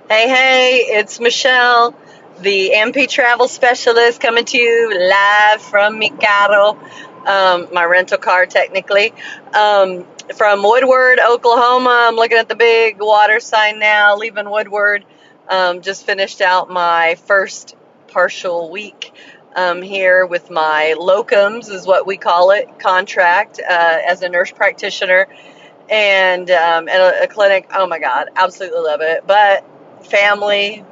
Hey, it's Michelle, the MP travel specialist, coming to you live from mi carro, my rental car, technically, from Woodward, Oklahoma. I'm looking at the big water sign now, leaving Woodward. Just finished out my first partial week here with my locums, is what we call it, contract as a nurse practitioner and at a clinic. Oh my God, absolutely love it. But family,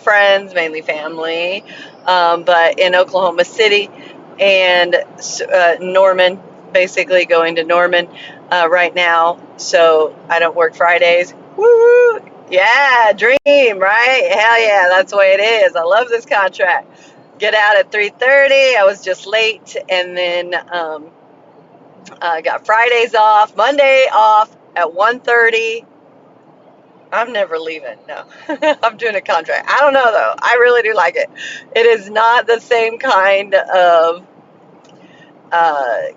friends, mainly family, but in Oklahoma City and Norman, basically going to Norman right now. So I don't work Fridays. Woo! Yeah, dream, right? Hell yeah, that's the way it is. I love this contract. Get out at 3:30. I was just late, and then got Fridays off, Monday off at 1:30. I'm never leaving. No, I'm doing a contract. I don't know though. I really do like it. It is not the same kind of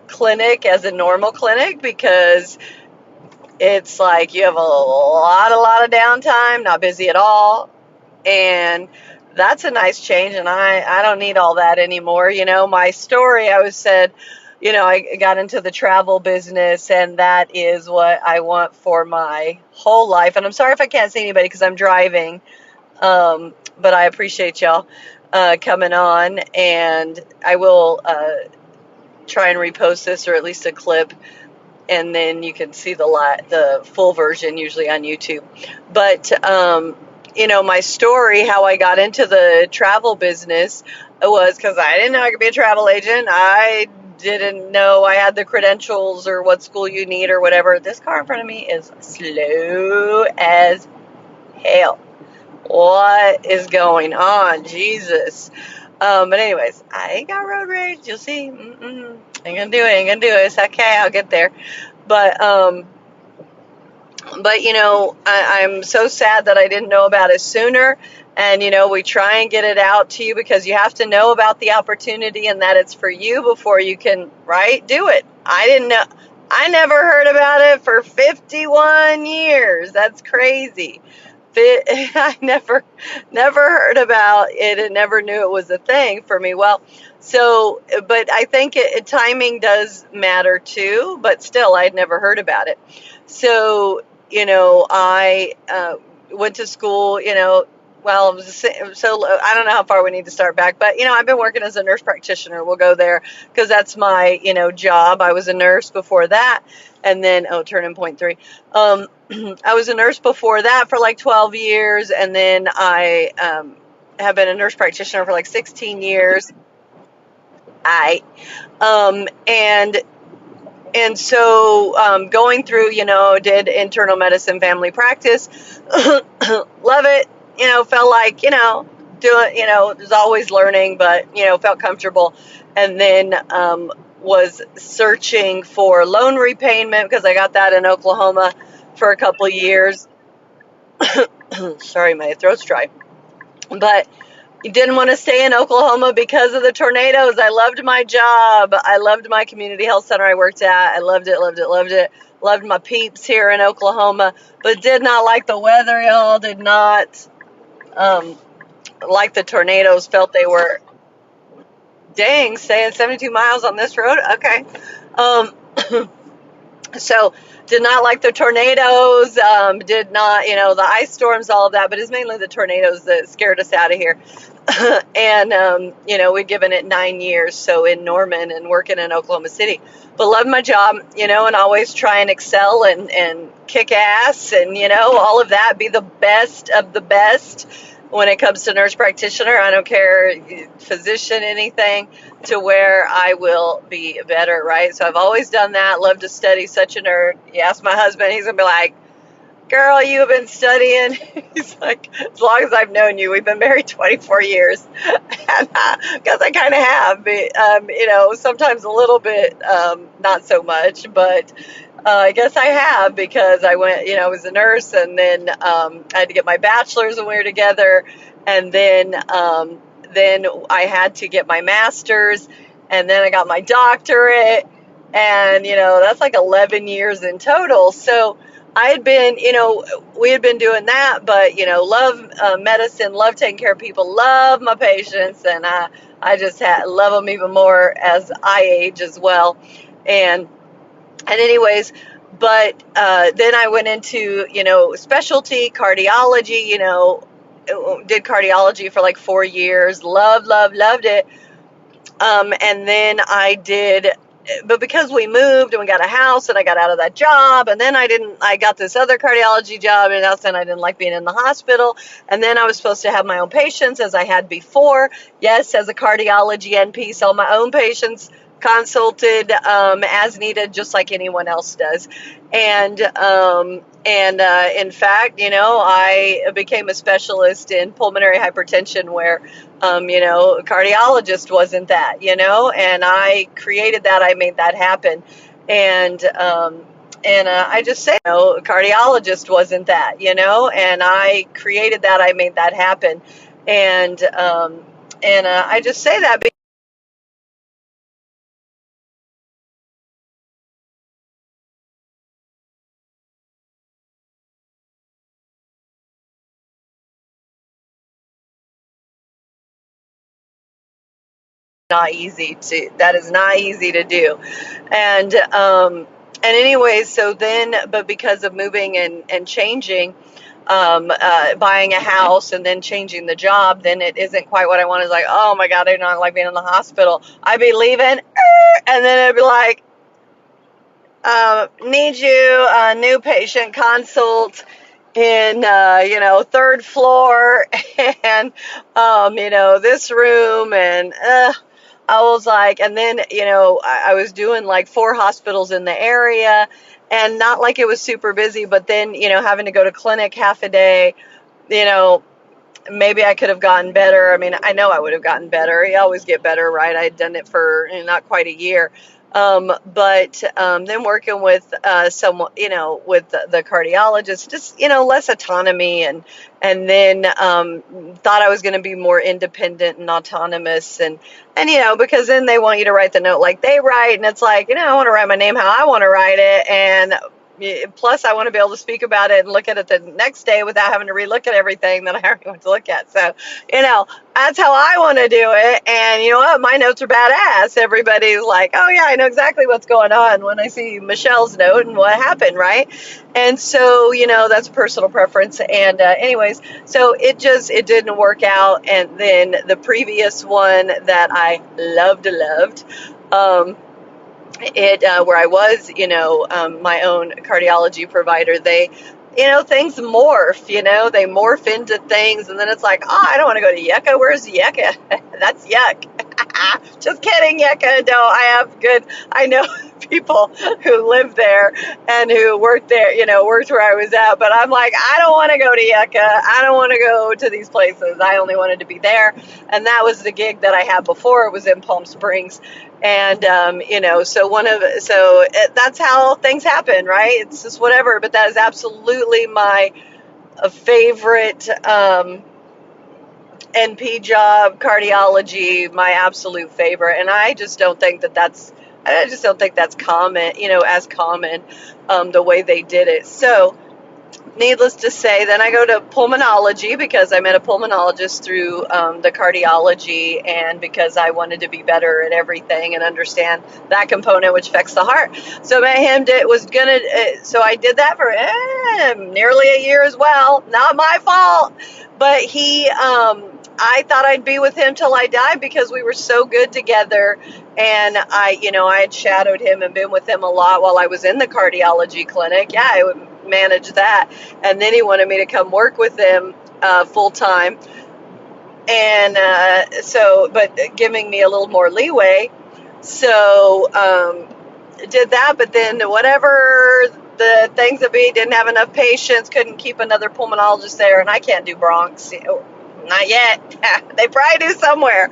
clinic as a normal clinic because it's like you have a lot of downtime, not busy at all, and that's a nice change. And I don't need all that anymore. My story, I always said, I got into the travel business, and that is what I want for my whole life. And I'm sorry if I can't see anybody because I'm driving, but I appreciate y'all coming on, and I will try and repost this, or at least a clip, and then you can see the full version usually on YouTube. But my story, how I got into the travel business, was because I didn't know I could be a travel agent. I didn't know I had the credentials or what school you need or whatever. This car in front of me is slow as hell. What is going on? Jesus. But anyways, I ain't got road rage. You'll see. Ain't gonna do it. It's okay. I'll get there. But I'm so sad that I didn't know about it sooner. And we try and get it out to you because you have to know about the opportunity and that it's for you before you can, right, do it. I didn't know. I never heard about it for 51 years. That's crazy. I never heard about it and never knew it was a thing for me. Well, so, but I think timing does matter too, but still, I'd never heard about it. So, I went to school, well, so I don't know how far we need to start back, but, I've been working as a nurse practitioner. We'll go there because that's my, job. I was a nurse before that. And then, turning point 3. I was a nurse before that for like 12 years. And then I have been a nurse practitioner for like 16 years. And so going through, did internal medicine family practice. Love it. Felt like, doing, was always learning, but, felt comfortable. And then was searching for loan repayment because I got that in Oklahoma for a couple of years. Sorry, my throat's dry. But didn't want to stay in Oklahoma because of the tornadoes. I loved my job. I loved my community health center I worked at. I loved it. Loved my peeps here in Oklahoma, but did not like the weather, y'all. Did not like the tornadoes. Felt they were, dang, staying 72 miles on this road. Okay. So did not like the tornadoes, did not, the ice storms, all of that, but it's mainly the tornadoes that scared us out of here. And, we'd given it 9 years, so in Norman and working in Oklahoma City, but loved my job, and always try and excel and kick ass and, all of that, be the best of the best when it comes to nurse practitioner. I don't care, physician, anything, to where I will be better, right? So I've always done that. Love to study, such a nerd. You ask my husband, he's going to be like, girl, you have been studying. He's like, as long as I've known you, we've been married 24 years. Because I kind of have, but, sometimes a little bit, not so much, but I guess I have, because I went, I was a nurse, and then I had to get my bachelor's when we were together, and then I had to get my master's, and then I got my doctorate, and that's like 11 years in total. So I had been, we had been doing that, but, love medicine, love taking care of people, love my patients, and I just love them even more as I age as well. And anyways, but then I went into, specialty cardiology, did cardiology for like 4 years, loved it. And then but because we moved and we got a house and I got out of that job, and then I got this other cardiology job, and then I didn't like being in the hospital. And then I was supposed to have my own patients as I had before. Yes, as a cardiology NP, so my own patients consulted as needed, just like anyone else does. And in fact, I became a specialist in pulmonary hypertension, where a cardiologist wasn't that, and I created that. I made that happen. And I just say, a cardiologist wasn't that, and I created that. I made that happen. And I just say that because that is not easy to do. And anyways, so then, but because of moving and changing, buying a house and then changing the job, then it isn't quite what I want. It's like, oh my God, I do not like being in the hospital. I'd be leaving, and then it'd be like, need you a new patient consult in, third floor, and, this room, and, I was like, and then, I was doing like 4 hospitals in the area, and not like it was super busy, but then, having to go to clinic half a day, you know, maybe I could have gotten better. I mean, I know I would have gotten better. You always get better, right? I had done it for not quite a year. But then working with someone, with the cardiologist, just, less autonomy, and then thought I was going to be more independent and autonomous, and because then they want you to write the note like they write, and it's like, I want to write my name how I want to write it, and plus I want to be able to speak about it and look at it the next day without having to relook at everything that I already went to look at. So, that's how I want to do it. And you know what? My notes are badass. Everybody's like, oh yeah, I know exactly what's going on when I see Michelle's note and what happened, right? And so, that's personal preference. And anyways, so it didn't work out. And then the previous one that I loved, where I was, my own cardiology provider, things morph, they morph into things, and then it's like, oh, I don't want to go to Yucca. Where's Yucca? That's yuck. Just kidding, Yucca. No, I know people who live there and who worked there, worked where I was at, but I'm like, I don't want to go to Yucca. I don't want to go to these places. I only wanted to be there. And that was the gig that I had before. It was in Palm Springs. And, so that's how things happen, right? It's just whatever, but that is absolutely my favorite, NP job, cardiology, my absolute favorite. And I just don't think that's common, as common, the way they did it. So, needless to say, then I go to pulmonology because I met a pulmonologist through the cardiology, and because I wanted to be better at everything and understand that component which affects the heart. So I met him. So I did that for nearly a year as well. Not my fault, but I thought I'd be with him till I died because we were so good together. And I had shadowed him and been with him a lot while I was in the cardiology clinic. Yeah, I would manage that. And then he wanted me to come work with him full time. And but giving me a little more leeway. So did that, but then whatever the things that be, didn't have enough patients, couldn't keep another pulmonologist there, and I can't do bronchs. Not yet. They probably do somewhere,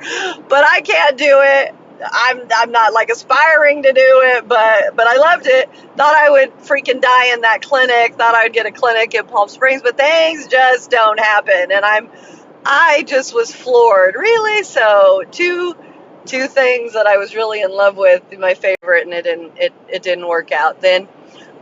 but I can't do it. I'm not like aspiring to do it, but I loved it. Thought I would freaking die in that clinic. Thought I would get a clinic in Palm Springs, but things just don't happen. And I just was floored, really. So two things that I was really in love with, my favorite, and it didn't work out. Then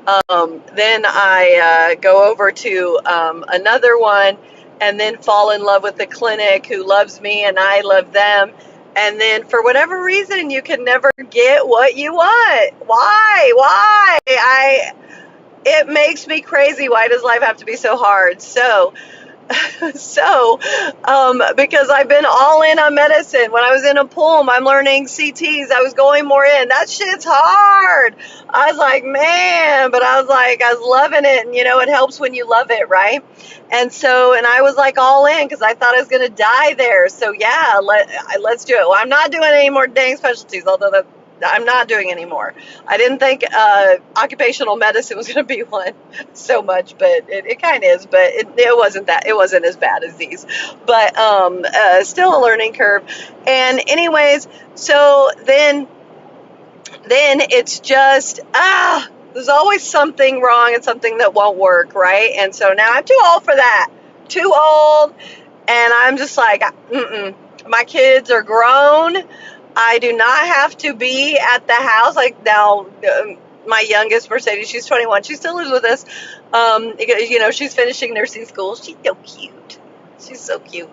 Then I go over to another one, and then fall in love with the clinic who loves me and I love them. And then for whatever reason, you can never get what you want. Why? Why? It makes me crazy. Why does life have to be so hard? Because I've been all in on medicine. When I was in a poem, I'm learning CTs. I was going more in. That shit's hard. I was like, man, but I was loving it. And, it helps when you love it, right? And I was like all in because I thought I was going to die there. So, yeah, let's do it. Well, I'm not doing any more dang specialties, although I'm not doing anymore. I didn't think occupational medicine was going to be one so much, but it kind of is. But it wasn't that. It wasn't as bad as these, but still a learning curve. And anyways, so then it's just there's always something wrong and something that won't work, right? And so now I'm too old for that. Too old, and I'm just like, my kids are grown. I do not have to be at the house. Like now, my youngest, Mercedes, she's 21. She still lives with us. She's finishing nursing school. She's so cute. She's so cute.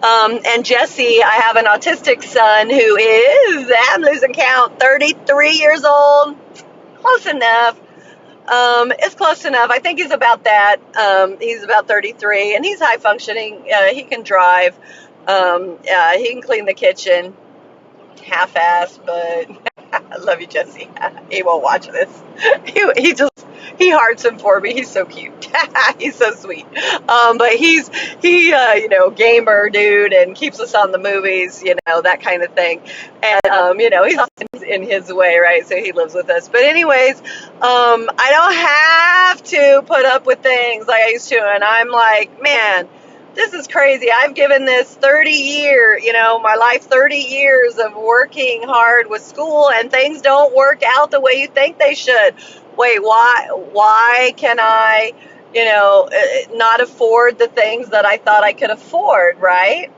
And Jesse, I have an autistic son who is, I'm losing count, 33 years old. Close enough. It's close enough. I think he's about that. He's about 33, and he's high functioning. He can drive. He can clean the kitchen. Half-assed, but I love you, Jesse. He won't watch this. He hearts him for me. He's so cute. He's so sweet. But he gamer dude, and keeps us on the movies, that kind of thing. And he's awesome in his way, right? So he lives with us. But anyways, I don't have to put up with things like I used to, and I'm like, man, this is crazy. I've given this 30 years of working hard with school, and things don't work out the way you think they should. Wait, why can I, not afford the things that I thought I could afford, right?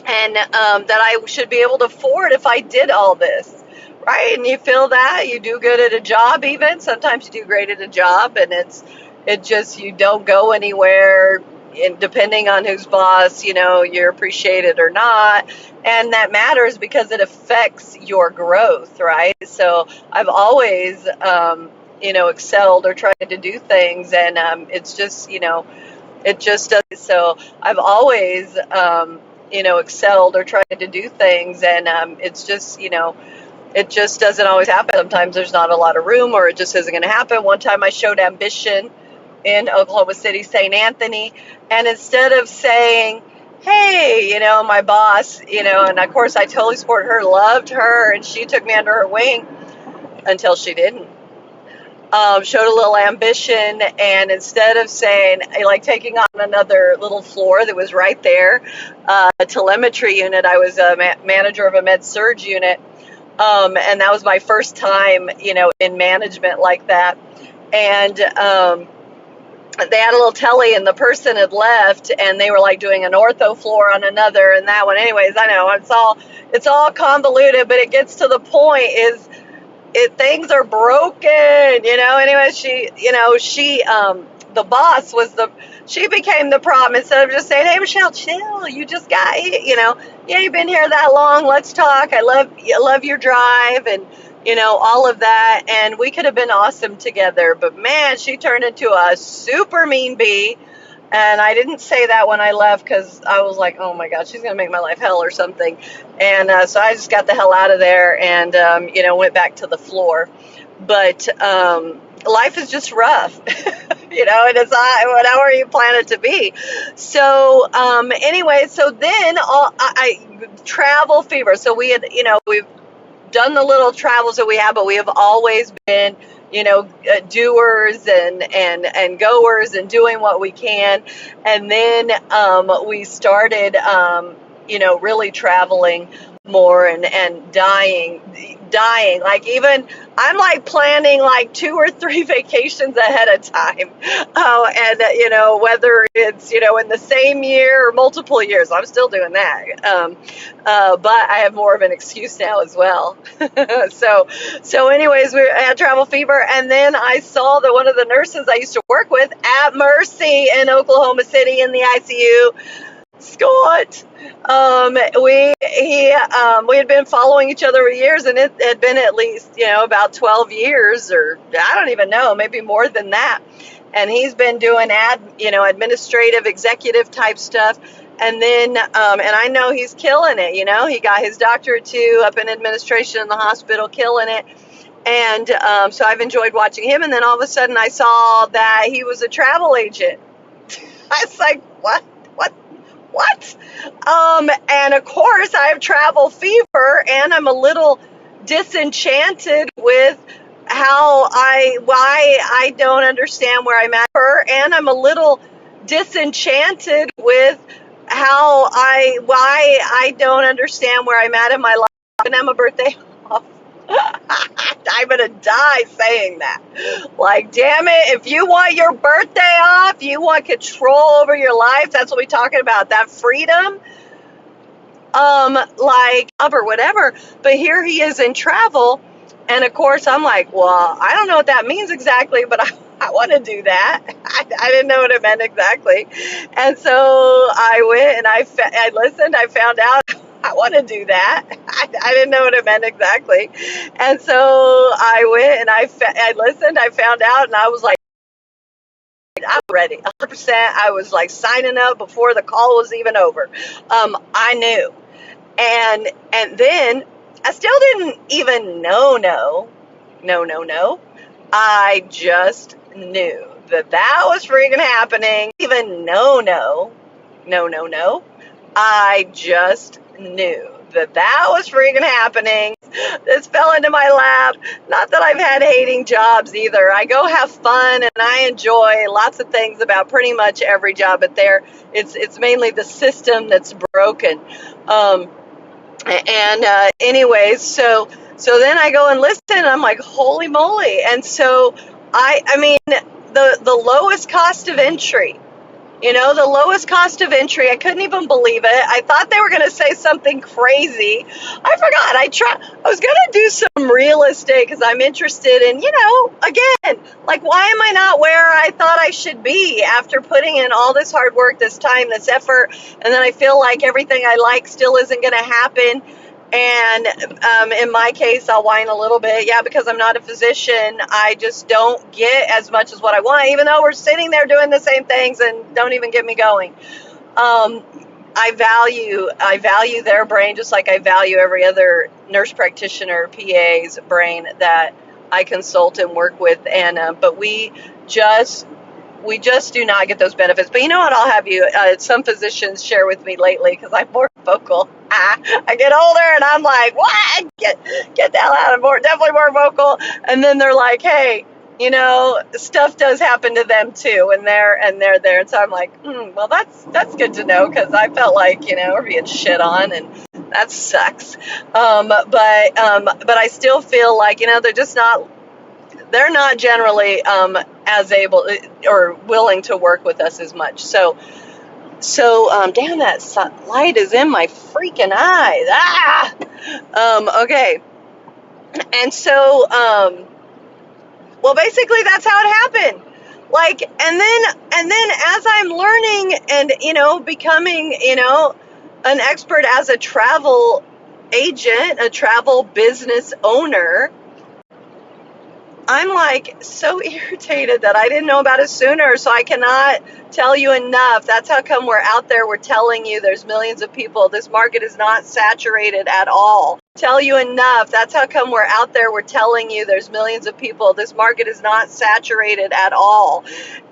And that I should be able to afford if I did all this, right? And you feel that you do good at a job, even sometimes you do great at a job, and you don't go anywhere. And depending on who's boss, you're appreciated or not. And that matters because it affects your growth, right? So I've always, excelled or tried to do things. And it's just, it just does. So I've always, excelled or tried to do things. And it's just, it just doesn't always happen. Sometimes there's not a lot of room, or it just isn't going to happen. One time I showed ambition in Oklahoma City, St. Anthony, and instead of saying, hey, my boss, and of course I totally supported her, loved her, and she took me under her wing until she didn't. Showed a little ambition, and instead of saying, like taking on another little floor that was right there, a telemetry unit, I was a manager of a med surg unit, and that was my first time, in management like that. And they had a little telly, and the person had left, and they were like doing an ortho floor on another, and that one. Anyways, I know it's all convoluted, but it gets to the point things are broken, Anyway, the boss she became the problem. Instead of just saying, hey, Michelle, chill, you just got, yeah, you've been here that long, let's talk. I love your drive, and all of that, and we could have been awesome together, but man, she turned into a super mean bee. And I didn't say that when I left, because I was like, oh my God, she's going to make my life hell or something. And so I just got the hell out of there and, went back to the floor. But life is just rough, and it's not whatever you plan it to be. So anyway, so then I travel fever. So we had, we've done the little travels that we have, but we have always been, doers and goers and doing what we can. And then we started, really traveling more and dying. Like, even I'm like planning like 2 or 3 vacations ahead of time. Oh, and whether it's in the same year or multiple years, I'm still doing that. But I have more of an excuse now as well. So anyways, I had travel fever, and then I saw that one of the nurses I used to work with at Mercy in Oklahoma City in the ICU, Scott. We had been following each other for years, and it had been at least about 12 years, or I don't even know, maybe more than that. And he's been doing administrative, executive type stuff. And then, and I know he's killing it. He got his doctorate too up in administration in the hospital, killing it. And so I've enjoyed watching him. And then all of a sudden, I saw that he was a travel agent. I was like, what? And of course I have travel fever, and I'm a little disenchanted with why I don't understand where I'm at her, and I'm a little disenchanted with why I don't understand where I'm at in my life, and I'm a birthday off. I'm gonna die saying that. Like, damn it, if you want your birthday off, you want control over your life, that's what we're talking about, that freedom, or whatever. But here he is in travel, and of course I'm like, well, I don't know what that means exactly, but I want to do that. I didn't know what it meant exactly. And so I went and I listened, I found out. I want to do that. I didn't know what it meant exactly. And so I went and I listened, I found out, and I was like, I'm ready, 100%. I was like signing up before the call was even over. I knew. And then I still didn't even know. I just knew that was freaking happening. Even no. I just knew that was freaking happening. This fell into my lap. Not that I've had hating jobs either. I go have fun and I enjoy lots of things about pretty much every job, but it's mainly the system that's broken. Anyways, so then I go and listen, and I'm like, holy moly. And so I mean, the lowest cost of entry. The lowest cost of entry. I couldn't even believe it. I thought they were going to say something crazy. I forgot. I was going to do some real estate because I'm interested in, again, like, why am I not where I thought I should be after putting in all this hard work, this time, this effort, and then I feel like everything I like still isn't going to happen. And in my case, I'll whine a little bit. Yeah, because I'm not a physician, I just don't get as much as what I want, even though we're sitting there doing the same things, and don't even get me going. I value their brain just like I value every other nurse practitioner, PA's brain that I consult and work with. And but we just do not get those benefits. But you know what? I'll have you. Some physicians share with me lately, because I'm more vocal. I get older, and I'm like, what? Get the hell out of more. Definitely more vocal. And then they're like, hey, stuff does happen to them too, and they're there. And so I'm like, well, that's good to know, because I felt like we're being shit on, and that sucks. But I still feel like they're not generally as able or willing to work with us as much. So damn, that light is in my freaking eyes. Okay. And so, well, basically that's how it happened. Like, and then as I'm learning and, becoming, an expert as a travel agent, a travel business owner, I'm like so irritated that I didn't know about it sooner. So I cannot tell you enough. That's how come we're out there. We're telling you there's millions of people. This market is not saturated at all. Tell you enough. That's how come we're out there. We're telling you there's millions of people. This market is not saturated at all.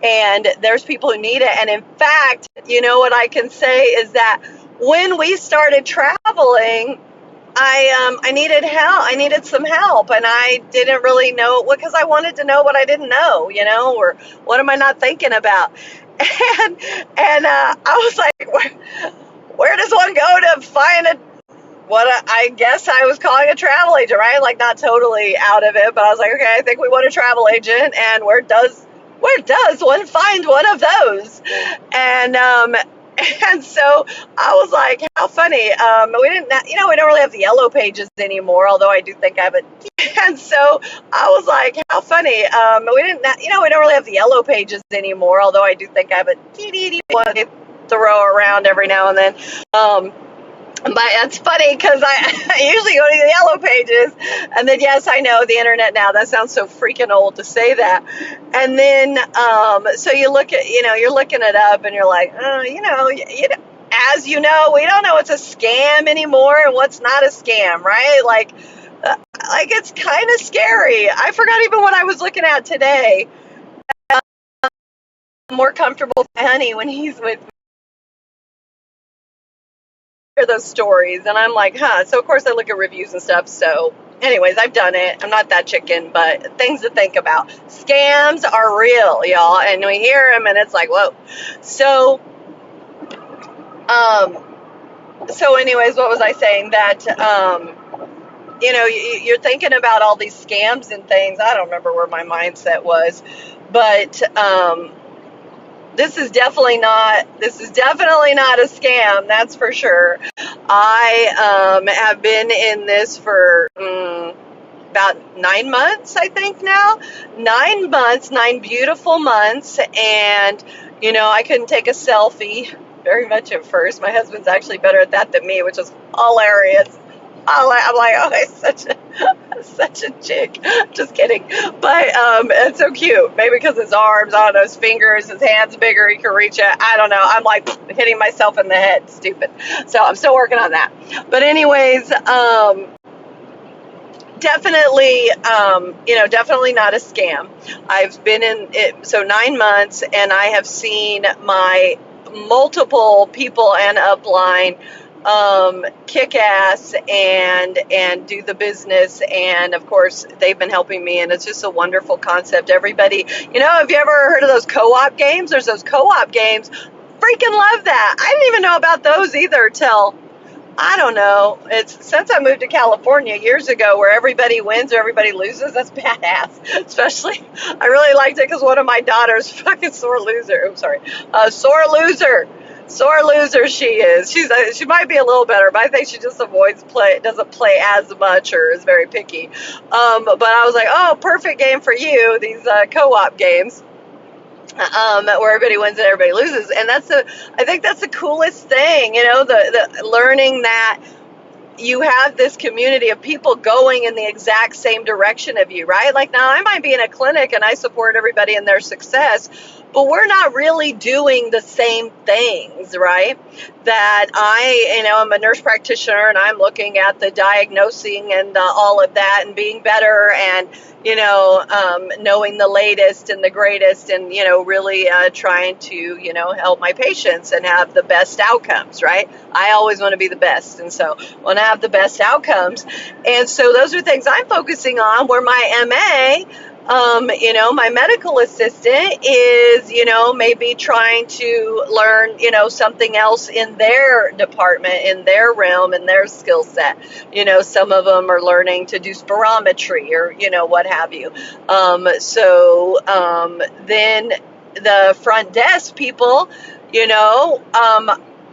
And there's people who need it. And in fact, what I can say is that when we started traveling, I needed help. I needed some help, and I didn't really know, because I wanted to know what I didn't know, or what am I not thinking about? And I was like, where does one go to find I guess I was calling a travel agent, right? Like not totally out of it, but I was like, okay, I think we want a travel agent, and where does one find one of those? And and so I was like, how funny. We didn't, we don't really have the yellow pages anymore, although I do think I have it. And so I was like, how funny. We didn't, we don't really have the yellow pages anymore, although I do think I have a TDD throw around every now and then. But it's funny because I usually go to the yellow pages, and then yes, I know the internet now. That sounds so freaking old to say that. And then so you look at, you're looking it up, and you're like, as you know, we don't know what's a scam anymore and what's not a scam, right? Like it's kind of scary. I forgot even what I was looking at today. I'm more comfortable with my honey when he's with me. Those stories, and I'm like, so of course I look at reviews and stuff. So anyways, I've done it. I'm not that chicken, but things to think about. Scams are real, y'all, and we hear them and it's like, whoa. So anyways, what was I saying? That you're thinking about all these scams and things. I don't remember where my mindset was, but this is definitely not a scam, that's for sure. I have been in this for about 9 months, I think now. 9 months, 9 beautiful months, and I couldn't take a selfie very much at first. My husband's actually better at that than me, which is hilarious. I'm like, oh, he's such a chick. Just kidding. But it's so cute. Maybe because his arms, I don't know, his fingers, his hands bigger, he can reach it. I don't know. I'm like hitting myself in the head. Stupid. So I'm still working on that. But anyways, definitely, definitely not a scam. I've been in it, so 9 months, and I have seen my multiple people and upline kick ass and do the business, and of course they've been helping me, and it's just a wonderful concept. Everybody, have you ever heard of those co-op games? There's those co-op games. Freaking love that. I didn't even know about those either till, I don't know, it's since I moved to California years ago, where everybody wins or everybody loses. That's badass. Especially, I really liked it because one of my daughters, fucking sore loser. I'm sorry, sore loser she is. She might be a little better, but I think she just doesn't play as much, or is very picky. But I was like, oh, perfect game for you, these co-op games. Where everybody wins and everybody loses. And I think that's the coolest thing, the learning that you have this community of people going in the exact same direction of you, right? Like now I might be in a clinic and I support everybody in their success, but we're not really doing the same things, right? That I'm a nurse practitioner, and I'm looking at the diagnosing and all of that, and being better, and knowing the latest and the greatest, and really trying to help my patients and have the best outcomes, right? I always want to be the best, and so want to have the best outcomes. And so those are things I'm focusing on, where my MA, my medical assistant is, maybe trying to learn, something else in their department, in their realm, in their skill set. Some of them are learning to do spirometry, or, what have you. Then the front desk people,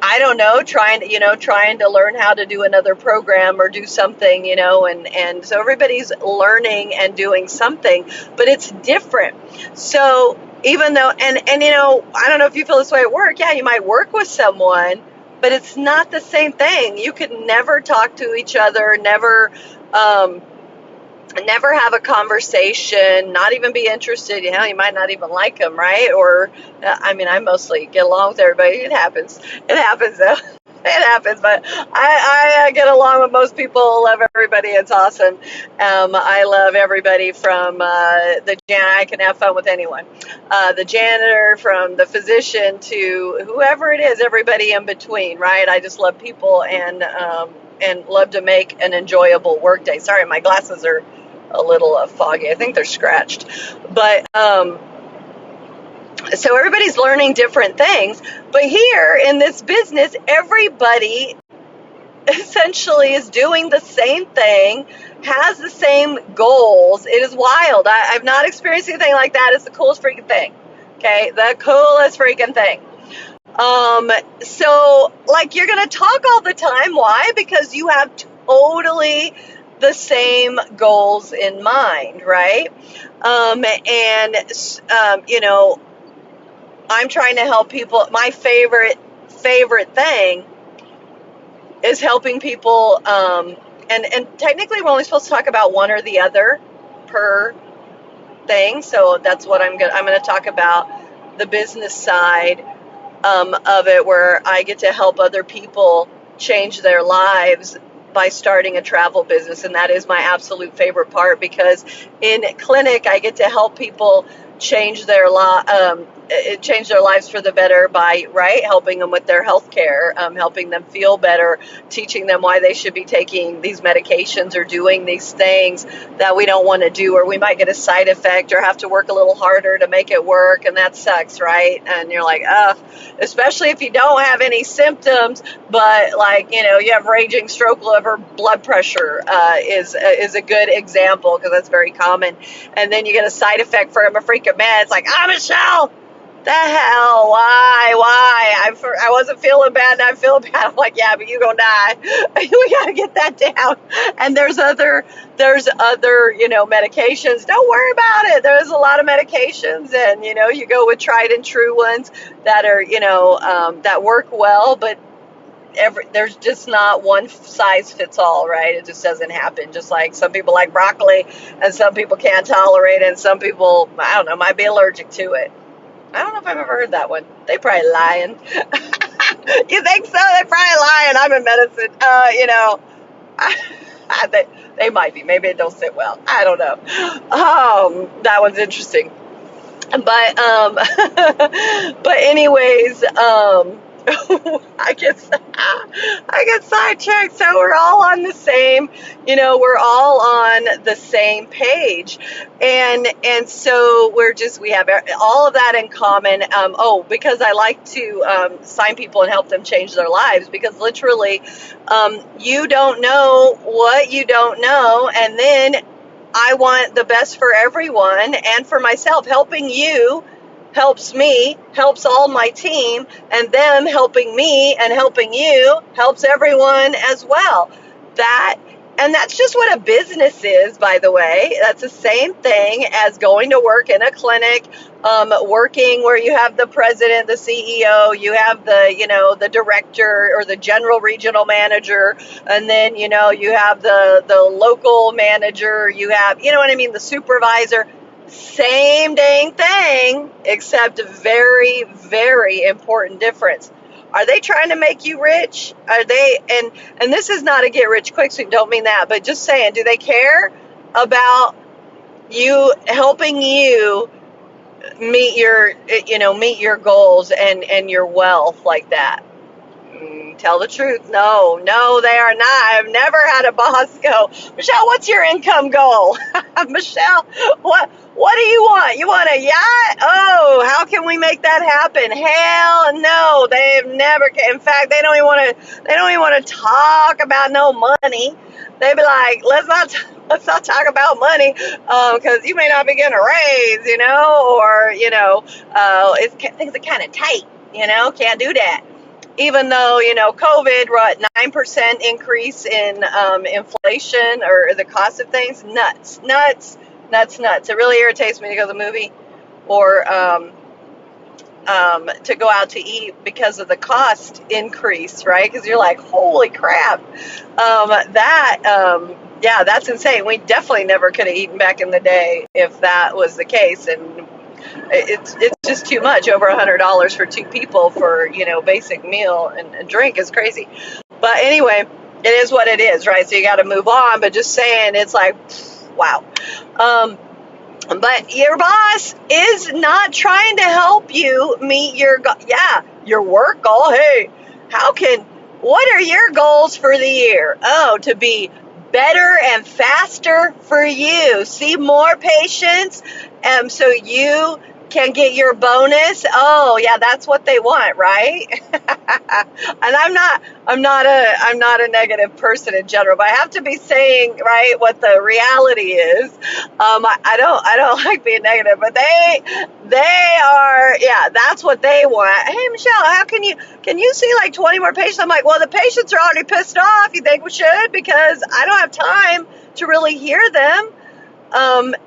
I don't know, trying to learn how to do another program or do something, and so everybody's learning and doing something, but it's different. So even though, and I don't know if you feel this way at work. Yeah, you might work with someone, but it's not the same thing. You could never talk to each other, never have a conversation, not even be interested. You might not even like them, right? Or, I mostly get along with everybody. It happens though. It happens, but I get along with most people, love everybody. It's awesome. I love everybody from the janitor. I can have fun with anyone. The janitor, from the physician to whoever it is, everybody in between, right? I just love people, and love to make an enjoyable work day. Sorry, my glasses are a little foggy. I think they're scratched. But so everybody's learning different things. But here in this business, everybody essentially is doing the same thing, has the same goals. It is wild. I've not experienced anything like that. It's the coolest freaking thing. Okay, the coolest freaking thing. So like you're gonna talk all the time. Why? Because you have totally the same goals in mind, right? You know, I'm trying to help people. My favorite thing is helping people. And technically, we're only supposed to talk about one or the other per thing. So that's what I'm gonna talk about the business side of it, where I get to help other people change their lives by starting a travel business. And that is my absolute favorite part, because in clinic I get to help people change their lives for the better by helping them with their health care, helping them feel better, teaching them why they should be taking these medications or doing these things that we don't want to do, or we might get a side effect or have to work a little harder to make it work, and that sucks, right? And you're like, especially if you don't have any symptoms, but like, you know, you have raging stroke, liver, blood pressure is a good example, because that's very common. And then you get a side effect from a freaking med. It's like, Michelle, the hell, why? I wasn't feeling bad, and I'm feeling bad. I'm like, yeah, but you gonna die. We gotta get that down. And there's other, you know, medications. Don't worry about it. There's a lot of medications, and you know, you go with tried and true ones that are, you know, that work well, but there's just not one size fits all, right? It just doesn't happen. Just like some people like broccoli, and some people can't tolerate it, and some people, I don't know, might be allergic to it. I don't know if I've ever heard that one. They probably lying. You think so? They're probably lying. I'm in medicine. You know, they might be. Maybe it don't sit well. I don't know. That one's interesting. But but anyways, I get sidetracked. So we're all on the same, you know, we're all on the same page, and so we have all of that in common. Because I like to sign people and help them change their lives, because literally, you don't know what you don't know, and then I want the best for everyone and for myself. Helping you helps me, helps all my team, and them helping me and helping you helps everyone as well. That's just what a business is, by the way. That's the same thing as going to work in a clinic, working where you have the president, the CEO, you have the, you know, the director or the general regional manager, and then, you know, you have the local manager, you have, you know what I mean, the supervisor. Same dang thing, except a very, very important difference. Are they trying to make you rich? Are they, and this is not a get rich quick scheme, don't mean that, but just saying, do they care about you, helping you meet your goals and your wealth like that? Tell the truth. No, they are not. I've never had a boss go, Michelle, what's your income goal? Michelle, what do you want? You want a yacht? Oh, how can we make that happen? Hell no. They've never, in fact, they don't even want to talk about no money. They'd be like, let's not talk about money, because you may not be getting a raise, you know, or, you know, things are kind of tight, you know, can't do that. Even though, you know, COVID, 9% increase in inflation or the cost of things, nuts. It really irritates me to go to the movie or to go out to eat because of the cost increase, right? Because you're like, holy crap, that's insane. We definitely never could have eaten back in the day if that was the case, and it's just too much. Over $100 for two people for, you know, basic meal and drink is crazy. But anyway, it is what it is, right? So you got to move on. But just saying, it's like, wow. But your boss is not trying to help you meet your work goal. Hey, what are your goals for the year? Oh, to be better and faster for you. See more patients, so you can get your bonus. Oh yeah, that's what they want, right? And I'm not a negative person in general, but I have to be saying, right, what the reality is. I don't like being negative, but they are, yeah, that's what they want. Hey Michelle, how can you see like 20 more patients? I'm like, well, the patients are already pissed off. You think we should? Because I don't have time to really hear them. And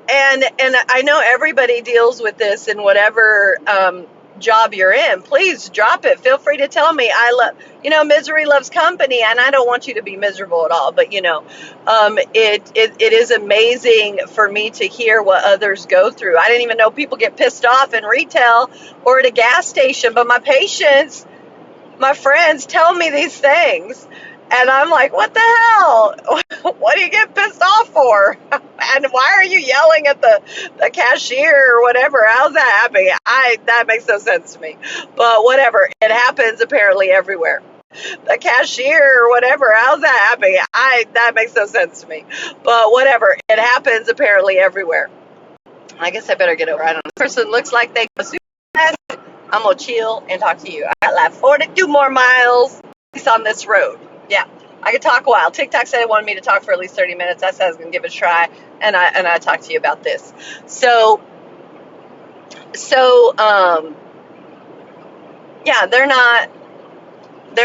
I know everybody deals with this in whatever job you're in. Please drop it. Feel free to tell me. I love, misery loves company, and I don't want you to be miserable at all. But it is amazing for me to hear what others go through. I didn't even know people get pissed off in retail or at a gas station. But my patients, my friends, tell me these things. And I'm like, what the hell? What do you get pissed off for? And why are you yelling at the cashier or whatever? How's that happening? That makes no sense to me. But whatever. It happens apparently everywhere. The cashier or whatever. How's that happening? That makes no sense to me. But whatever. It happens apparently everywhere. I guess I better get over. I don't know. The person looks like they go super fast. I'm going to chill and talk to you. I got like 42 more miles on this road. Yeah, I could talk a while. TikTok said it wanted me to talk for at least 30 minutes. I said I was going to give it a try, and I talked to you about this. So, yeah, they're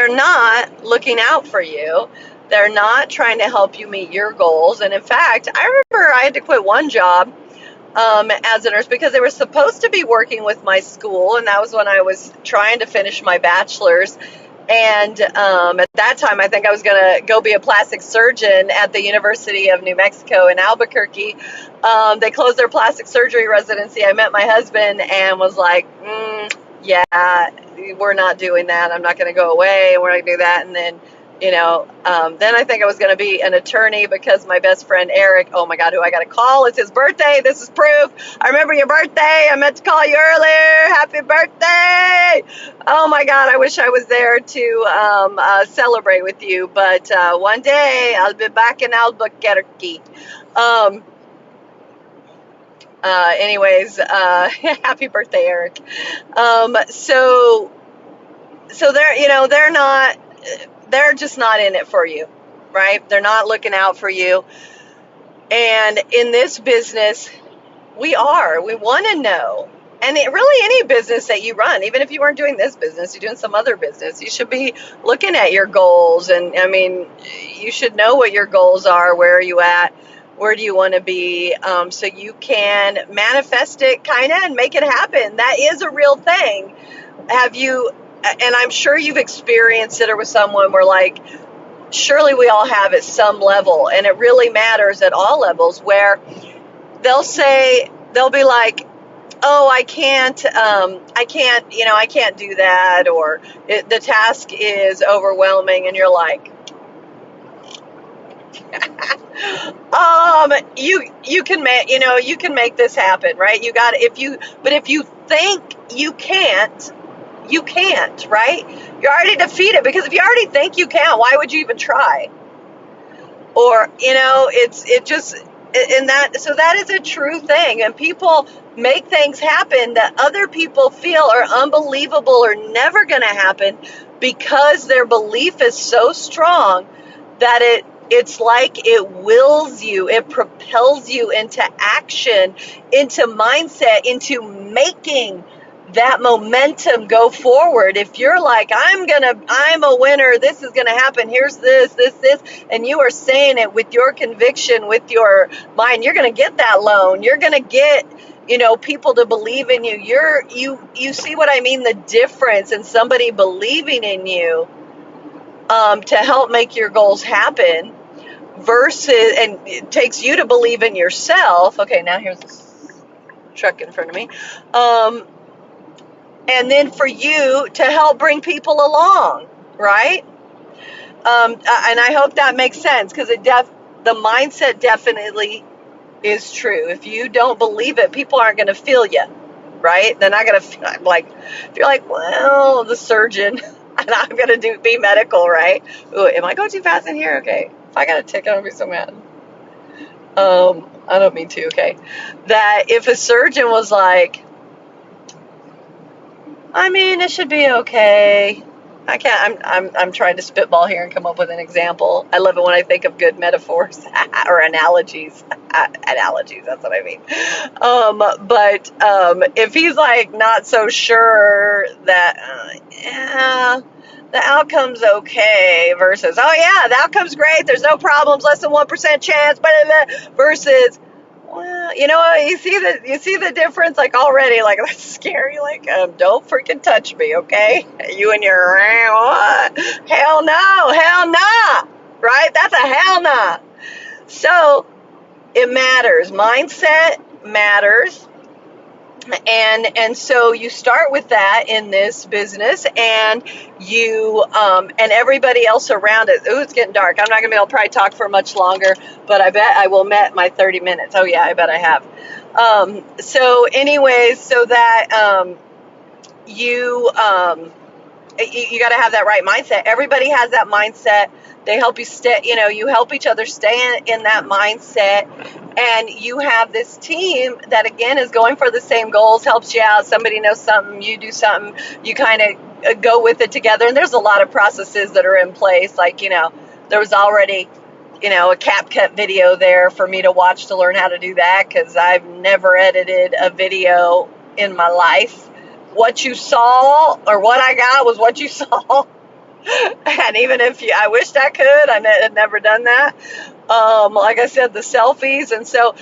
not looking out for you. They're not trying to help you meet your goals. And in fact, I remember I had to quit one job as a nurse because they were supposed to be working with my school, and that was when I was trying to finish my bachelor's. And at that time, I think I was going to go be a plastic surgeon at the University of New Mexico in Albuquerque. They closed their plastic surgery residency. I met my husband and was like, yeah, we're not doing that. I'm not going to go away. We're not going to do that. And then, then I think I was going to be an attorney because my best friend Eric, oh my God, who I got to call, it's his birthday. This is proof. I remember your birthday. I meant to call you earlier. Happy birthday. Oh my God, I wish I was there to celebrate with you. But one day I'll be back in Albuquerque. Anyways, happy birthday, Eric. So they're just not in it for you, right? They're not looking out for you. And in this business, we want to know. And really any business that you run, even if you weren't doing this business, you're doing some other business, you should be looking at your goals. And I mean, you should know what your goals are. Where are you at? Where do you want to be? So you can manifest it kind of and make it happen. That is a real thing. And I'm sure you've experienced it or with someone where like, surely we all have at some level, and it really matters at all levels, where they'll be like, oh, I can't do that, or the task is overwhelming, and you're like, you can make this happen, right? But if you think you can't, right? You're already defeated, because if you already think you can't, why would you even try? Or, so that is a true thing. And people make things happen that other people feel are unbelievable or never going to happen, because their belief is so strong that it's like it wills you, it propels you into action, into mindset, into making that momentum go forward. If you're like, I'm a winner, this is gonna happen, here's this, and you are saying it with your conviction, with your mind, you're gonna get that loan. You're gonna get, people to believe in you. You see what I mean? The difference in somebody believing in you to help make your goals happen, versus, and it takes you to believe in yourself. Okay, now here's this truck in front of me. And then for you to help bring people along, right? And I hope that makes sense, because the mindset definitely is true. If you don't believe it, people aren't going to feel you, right? They're not going to feel like, if you're like, well, the surgeon, and I'm going to be medical, right? Ooh, am I going too fast in here? Okay. If I got a ticket, I'm going to be so mad. I don't mean to, okay? That if a surgeon was like, I mean, it should be okay. I can't. I'm trying to spitball here and come up with an example. I love it when I think of good metaphors or analogies. Analogies. That's what I mean. But if he's like not so sure that, yeah, the outcome's okay versus, oh yeah, the outcome's great. There's no problems. Less than 1% chance. Blah, blah, blah, versus, well, you know what? You see the difference, like already, like that's scary. Like, don't freaking touch me, okay? You and your what? Hell no, hell nah, right? That's a hell nah. So it matters. Mindset matters. And so you start with that in this business, and you and everybody else around it. Ooh, it's getting dark. I'm not gonna be able to probably talk for much longer, but I bet I will met my 30 minutes. Oh yeah, I bet I have. So anyways, so that you you got to have that right mindset. Everybody has that mindset. They help you stay, you help each other stay in that mindset. And you have this team that, again, is going for the same goals, helps you out. Somebody knows something, you do something, you kind of go with it together. And there's a lot of processes that are in place. Like, there was already, a CapCut video there for me to watch to learn how to do that, because I've never edited a video in my life. What you saw, or what I got, was what you saw. And even if I wished I could, I had never done that. Like I said, the selfies. And so,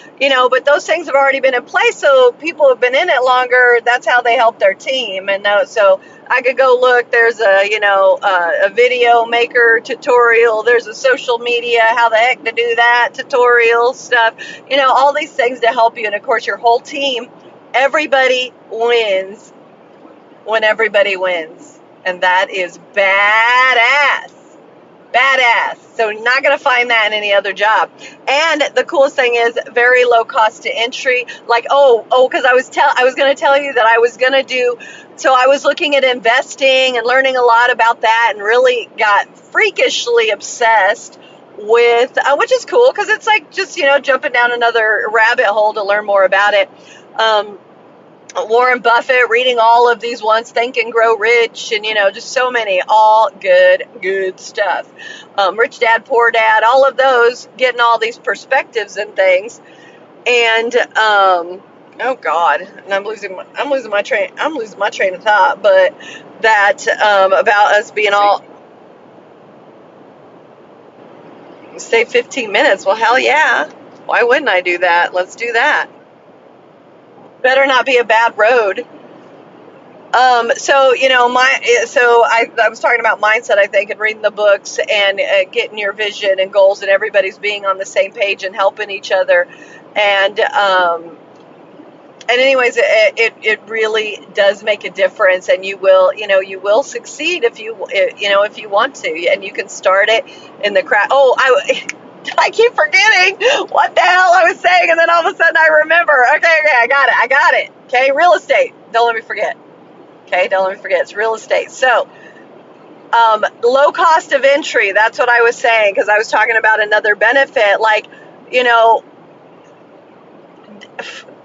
but those things have already been in place. So people have been in it longer. That's how they help their team. And so I could go look, there's a video maker tutorial. There's a social media, how the heck to do that tutorial stuff, all these things to help you. And of course, your whole team, everybody wins when everybody wins. And that is badass. Badass. So you're not going to find that in any other job. And the coolest thing is very low cost to entry. Like, because I was going to tell you that I was going to do, so I was looking at investing and learning a lot about that, and really got freakishly obsessed with, which is cool, because it's like just, jumping down another rabbit hole to learn more about it. Warren Buffett, reading all of these ones, Think and Grow Rich, and just so many, all good stuff. Rich Dad, Poor Dad, all of those, getting all these perspectives and things. And oh God, and I'm losing my train of thought. But that about us being all, stay 15 minutes. Well, hell yeah, why wouldn't I do that? Let's do that. Better not be a bad road. So I was talking about mindset, I think, and reading the books, and getting your vision and goals, and everybody's being on the same page and helping each other. And anyways, it really does make a difference, and you will succeed if you want to, and you can start it in the crowd. I keep forgetting what the hell I was saying, and then all of a sudden I remember. Okay, I got it. Okay, real estate. Don't let me forget. It's real estate. So, low cost of entry. That's what I was saying, because I was talking about another benefit, like,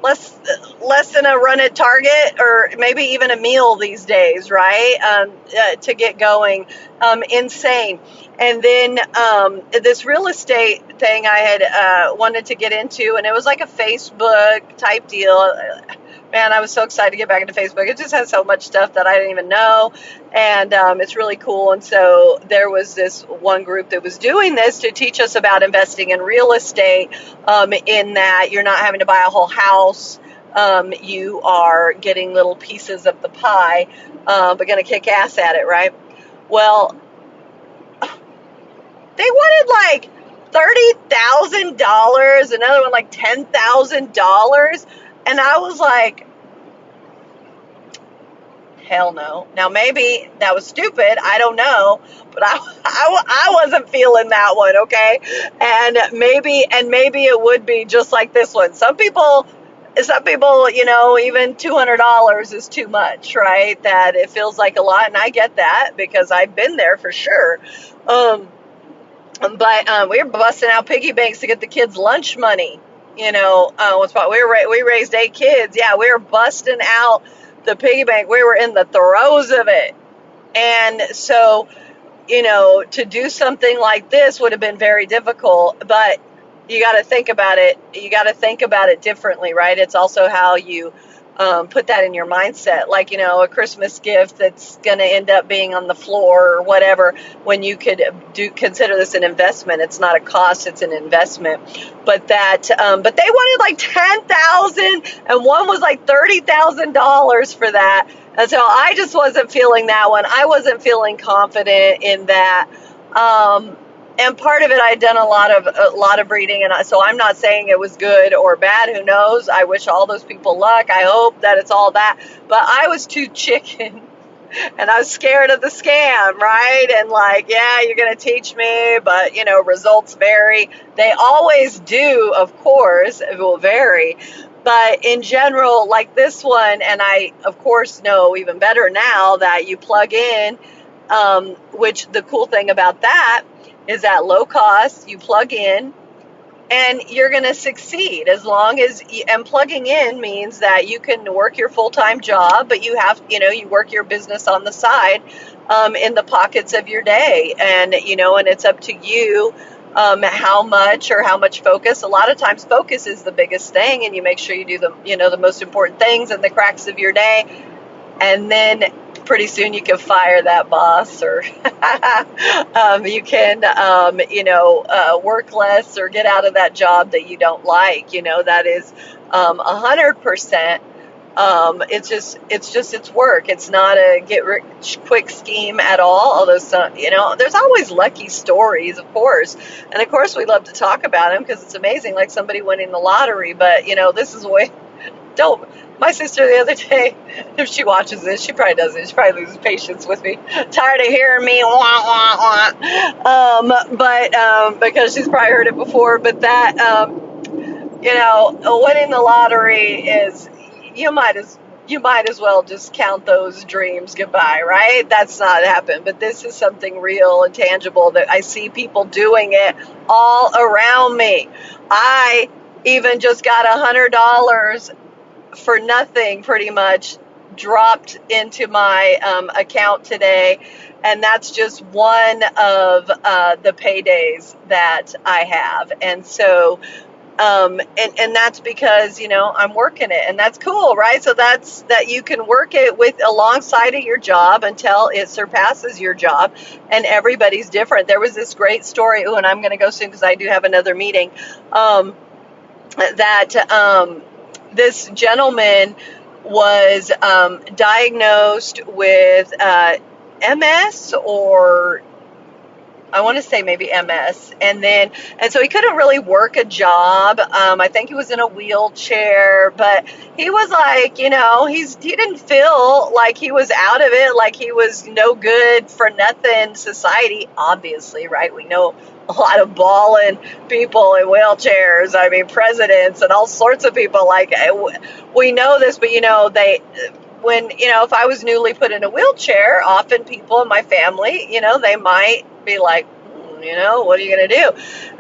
less than a run at Target, or maybe even a meal these days, right? To get going. Insane. And then this real estate thing I had wanted to get into, and it was like a Facebook type deal. Man, I was so excited to get back into Facebook. It just has so much stuff that I didn't even know, and it's really cool. And so there was this one group that was doing this to teach us about investing in real estate, in that you're not having to buy a whole house. You are getting little pieces of the pie, but going to kick ass at it, right? Well, they wanted like $30,000, another one like $10,000, and I was like, hell no. Now maybe that was stupid, I don't know, but I wasn't feeling that one, okay? And maybe it would be just like this one. Some people, even $200 is too much, right? That it feels like a lot, and I get that because I've been there for sure. But we were busting out piggy banks to get the kids lunch money. We raised 8 kids. Yeah, we were busting out the piggy bank. We were in the throes of it. And so, to do something like this would have been very difficult, but you got to think about it. You got to think about it differently, right? It's also how you put that in your mindset. Like, a Christmas gift that's going to end up being on the floor or whatever, when you could consider this an investment. It's not a cost, it's an investment. But but they wanted like $10,000, and one was like $30,000 for that. And so I just wasn't feeling that one. I wasn't feeling confident in that. And part of it, I had done a lot of reading, and so I'm not saying it was good or bad. Who knows? I wish all those people luck. I hope that it's all that. But I was too chicken, and I was scared of the scam, right? And like, yeah, you're going to teach me, but results vary. They always do, of course. It will vary. But in general, like this one, and I, of course, know even better now that you plug in, which the cool thing about that is at low cost, you plug in and you're going to succeed as long as, and plugging in means that you can work your full-time job, but you have, you work your business on the side, in the pockets of your day. And, and it's up to you, how much focus. A lot of times focus is the biggest thing, and you make sure you do the most important things in the cracks of your day. And then pretty soon you can fire that boss, or you can, work less or get out of that job that you don't like. That is 100%. It's work. It's not a get rich quick scheme at all. Although there's always lucky stories, of course, and of course we love to talk about them because it's amazing, like somebody winning the lottery. But this is way. Don't. My sister the other day, if she watches this, she probably doesn't. She probably loses patience with me. Tired of hearing me wah wah wah. But because she's probably heard it before. But that winning the lottery is, you might as well just count those dreams goodbye, right? That's not happened. But this is something real and tangible that I see people doing it all around me. I even just got $100 for nothing, pretty much, dropped into my account today, and that's just one of the paydays that I have. And so and that's because I'm working it, and that's cool, right? So that you can work it with alongside of your job until it surpasses your job. And everybody's different. There was this great story, and I'm going to go soon because I do have another meeting, that this gentleman was diagnosed with MS, or I want to say maybe MS, and so he couldn't really work a job. I think he was in a wheelchair, but he was like, he didn't feel like he was out of it, like he was no good for nothing society, obviously, right? We know a lot of balling people in wheelchairs. I mean, presidents and all sorts of people. Like, we know this, but if I was newly put in a wheelchair, often people in my family, they might be like, what are you going to do?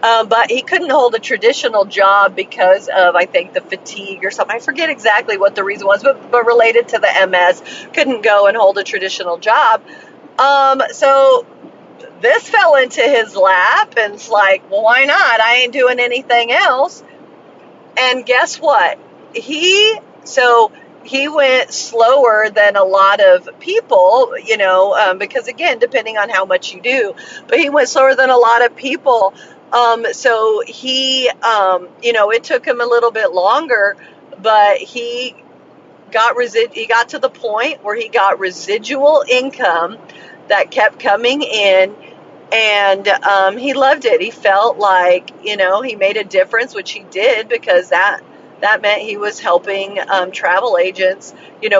But he couldn't hold a traditional job because of, I think, the fatigue or something. I forget exactly what the reason was, but related to the MS, couldn't go and hold a traditional job. So this fell into his lap, and it's like, well, why not? I ain't doing anything else. And guess what? He went slower than a lot of people, because, again, depending on how much you do, but he went slower than a lot of people. So he, it took him a little bit longer, but he got to the point where he got residual income that kept coming in, and he loved it. He felt like, he made a difference, which he did, because that meant he was helping travel agents.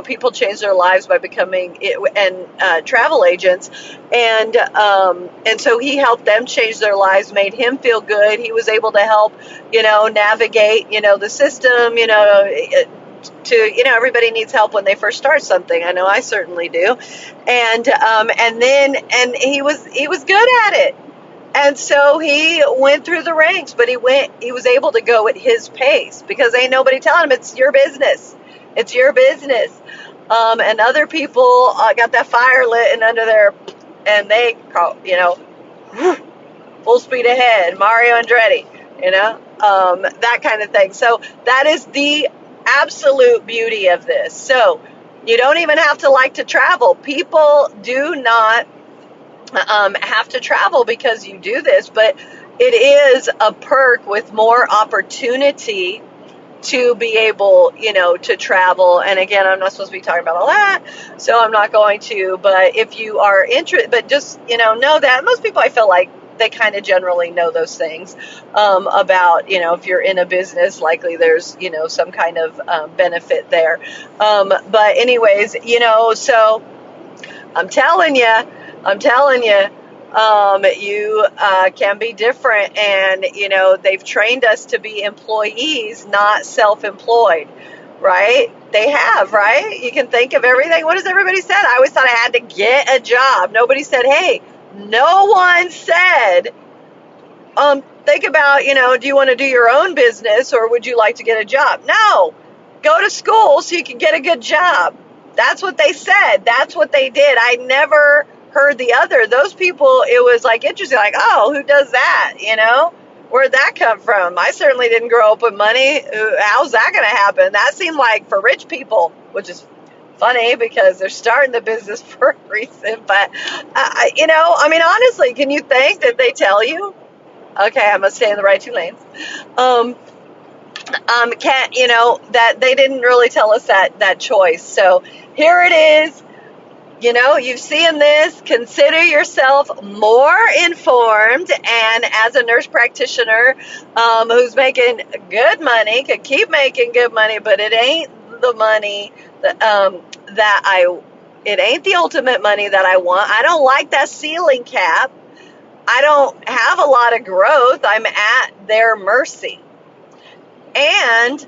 People change their lives by becoming travel agents, and so he helped them change their lives, made him feel good. He was able to help, navigate, the system, everybody needs help when they first start something. I know I certainly do, and he was good at it. And so he went through the ranks, but he was able to go at his pace, because ain't nobody telling him it's your business. It's your business. and other people got that fire lit and under there, and they, full speed ahead, Mario Andretti, that kind of thing. So that is the absolute beauty of this. So you don't even have to like to travel. People do not have to travel because you do this, but it is a perk with more opportunity to be able, to travel. And again, I'm not supposed to be talking about all that, so I'm not going to. But if you are interested, but just, know that most people, I feel like they kind of generally know those things about, if you're in a business, likely there's, some kind of benefit there. But anyways, so I'm telling you, you can be different, and they've trained us to be employees, not self-employed, right? They have, right? You can think of everything. What has everybody said? I always thought I had to get a job. Nobody said, hey, no one said, think about, do you want to do your own business, or would you like to get a job? No, go to school so you can get a good job. That's what they said. That's what they did. I never heard the other. Those people, it was like interesting, like, oh, who does that? Where'd that come from? I certainly didn't grow up with money. How's that going to happen? That seemed like for rich people, which is funny because they're starting the business for a reason. But, honestly, can you think that they tell you? Okay, I must stay in the right two lanes. That they didn't really tell us that choice. So here it is. You've seen this. Consider yourself more informed, and as a nurse practitioner who's making good money, could keep making good money, but it ain't the money it ain't the ultimate money that I want. I don't like that ceiling cap. I don't have a lot of growth. I'm at their mercy. And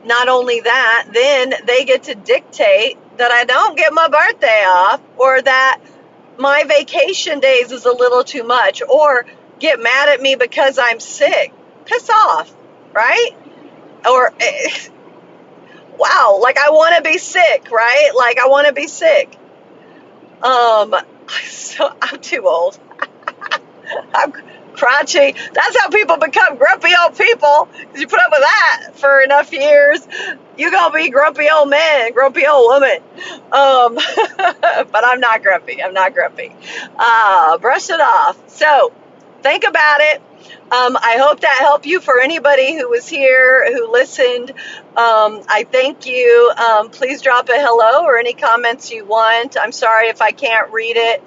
not only that, then they get to dictate that I don't get my birthday off, or that my vacation days is a little too much, or get mad at me because I'm sick. Piss off, right? Or, wow, like I want to be sick, right? Like I want to be sick. So I'm too old. I'm crotchety. That's how people become grumpy old people. Because you put up with that for enough years, you're going to be grumpy old man, grumpy old woman. But I'm not grumpy. Brush it off. So think about it. I hope that helped you. For anybody who was here, who listened, I thank you. Please drop a hello or any comments you want. I'm sorry if I can't read it.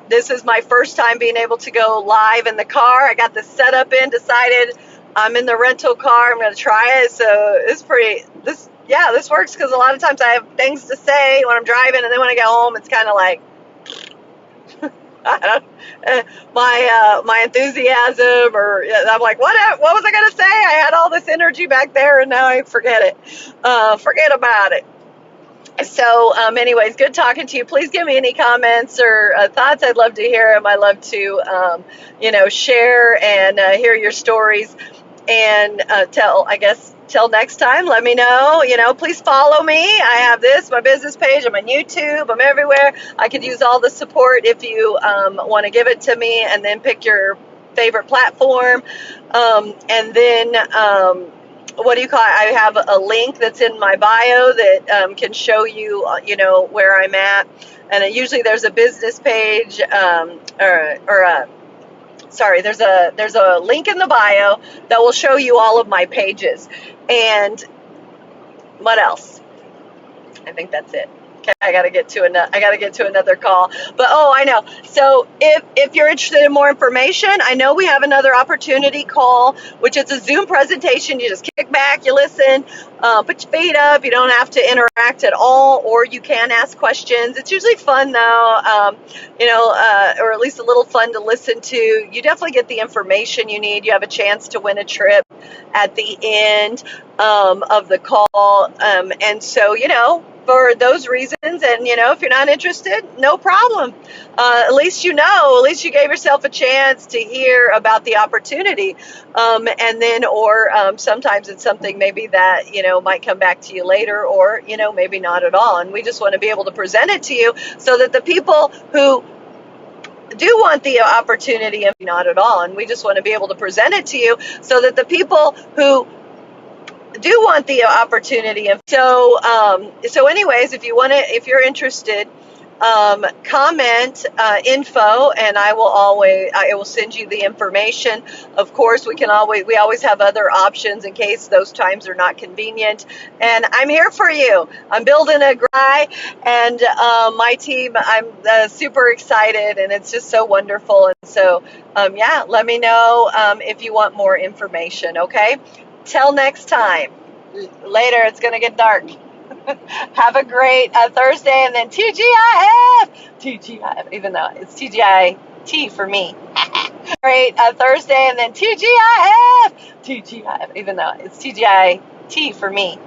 This is my first time being able to go live in the car. I got the setup in, decided I'm in the rental car. I'm going to try it. So this works, because a lot of times I have things to say when I'm driving, and then when I get home, it's kind of like, my enthusiasm, or I'm like, what was I going to say? I had all this energy back there, and now I forget it. Forget about it. So, anyways, good talking to you. Please give me any comments or thoughts. I'd love to hear them. I love to, share and hear your stories. And till next time, let me know. Please follow me. I have my business page. I'm on YouTube. I'm everywhere. I could use all the support if you want to give it to me, and then pick your favorite platform. And then, what do you call it? I have a link that's in my bio that can show you, where I'm at. And usually there's a business page, there's a link in the bio that will show you all of my pages. And what else? I think that's it. Okay, I gotta get to another call. But I know. So if you're interested in more information, I know we have another opportunity call, which is a Zoom presentation. You just kick back, you listen, put your feet up. You don't have to interact at all, or you can ask questions. It's usually fun though, or at least a little fun to listen to. You definitely get the information you need. You have a chance to win a trip at the end of the call, and so for those reasons. And, if you're not interested, no problem. At least at least you gave yourself a chance to hear about the opportunity. And then, or sometimes it's something maybe that, might come back to you later, or, maybe not at all. And we just want to be able to present it to you so that the people who do want the opportunity, and not at all. And we just want to be able to present it to you so that the people who do want the opportunity. And so anyways, if you're interested, comment info, and I will send you the information. Of course, we always have other options in case those times are not convenient. And I'm here for you. I'm building a guy, and my team. I'm super excited, and it's just so wonderful. And so, let me know if you want more information. Okay. Till next time. Later. It's gonna get dark. Have a great Thursday, and then TGIF, even though it's TGIT for me. Great Thursday, and then TGIF, even though it's TGIT for me.